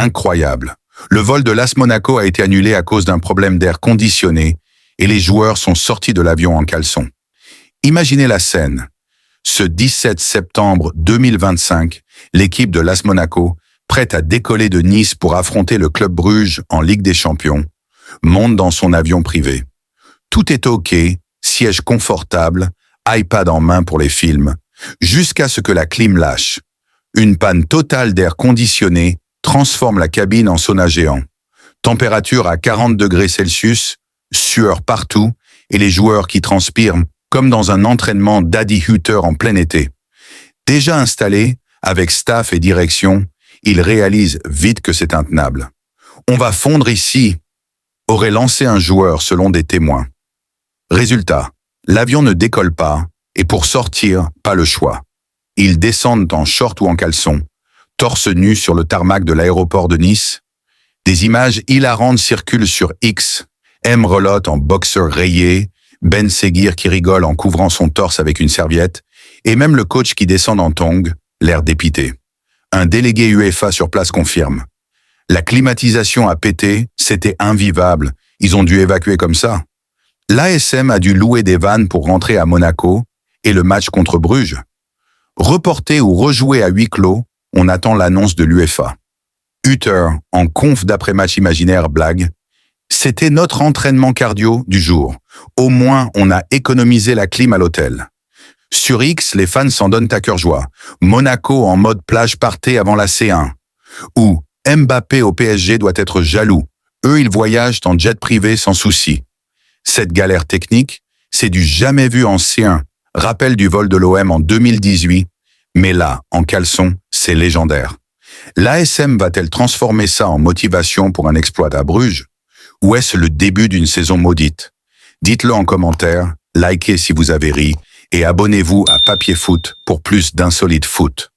Incroyable. Le vol de l'AS Monaco a été annulé à cause d'un problème d'air conditionné et les joueurs sont sortis de l'avion en caleçon. Imaginez la scène. Ce 17 septembre 2025, l'équipe de l'AS Monaco, prête à décoller de Nice pour affronter le Club Bruges en Ligue des Champions, monte dans son avion privé. Tout est OK, siège confortable, iPad en main pour les films, jusqu'à ce que la clim lâche. Une panne totale d'air conditionné transforme la cabine en sauna géant. Température à 40 degrés Celsius, sueur partout et les joueurs qui transpirent comme dans un entraînement d'Addy Hutter en plein été. Déjà installés, avec staff et direction, ils réalisent vite que c'est intenable. On va fondre ici, aurait lancé un joueur selon des témoins. Résultat, l'avion ne décolle pas et pour sortir, pas le choix. Ils descendent en short ou en caleçon, torse nu sur le tarmac de l'aéroport de Nice. Des images hilarantes circulent sur X. M. Relotte en boxeur rayé, Ben Seguir qui rigole en couvrant son torse avec une serviette, et même le coach qui descend en tongs, l'air dépité. Un délégué UEFA sur place confirme. La climatisation a pété, c'était invivable, ils ont dû évacuer comme ça. L'ASM a dû louer des vannes pour rentrer à Monaco, et le match contre Bruges. Reporté ou rejoué à huis clos, on attend l'annonce de l'UEFA. Hutter, en conf d'après-match imaginaire, blague. C'était notre entraînement cardio du jour. Au moins, on a économisé la clim à l'hôtel. Sur X, les fans s'en donnent à cœur joie. Monaco en mode plage partait avant la C1. Ou Mbappé au PSG doit être jaloux. Eux, ils voyagent en jet privé sans souci. Cette galère technique, c'est du jamais vu en C1. Rappel du vol de l'OM en 2018. Mais là, en caleçon, c'est légendaire. L'ASM va-t-elle transformer ça en motivation pour un exploit à Bruges? Ou est-ce le début d'une saison maudite? Dites-le en commentaire, likez si vous avez ri et abonnez-vous à Papier Foot pour plus d'insolites foot.